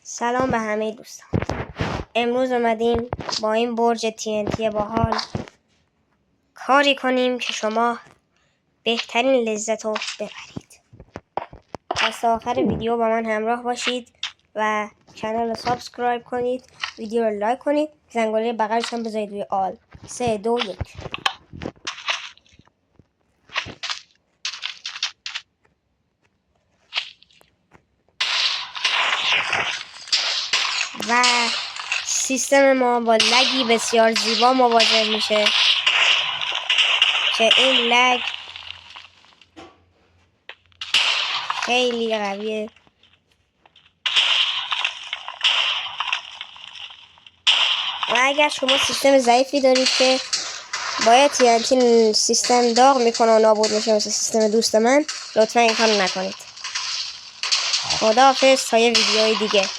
سلام به همه دوستان. امروز اومدیم با این برج TNT باحال کاری کنیم که شما بهترین لذت رو ببرید. پس تا آخر ویدیو با من همراه باشید و کانال رو سابسکرایب کنید، ویدیو رو لایک کنید، زنگوله بغلش هم بذارید روی آل. 3 2 1. و سیستم ما با لگی بسیار زیبا مواجه میشه که این لگ خیلی قویه و اگر شما سیستم ضعیفی دارید که باید TNT سیستم داغ میکنه و نابود میشه مثل سیستم دوست من، لطفا این کارو نکنید. خداحافظ تا یه ویدیوی دیگه.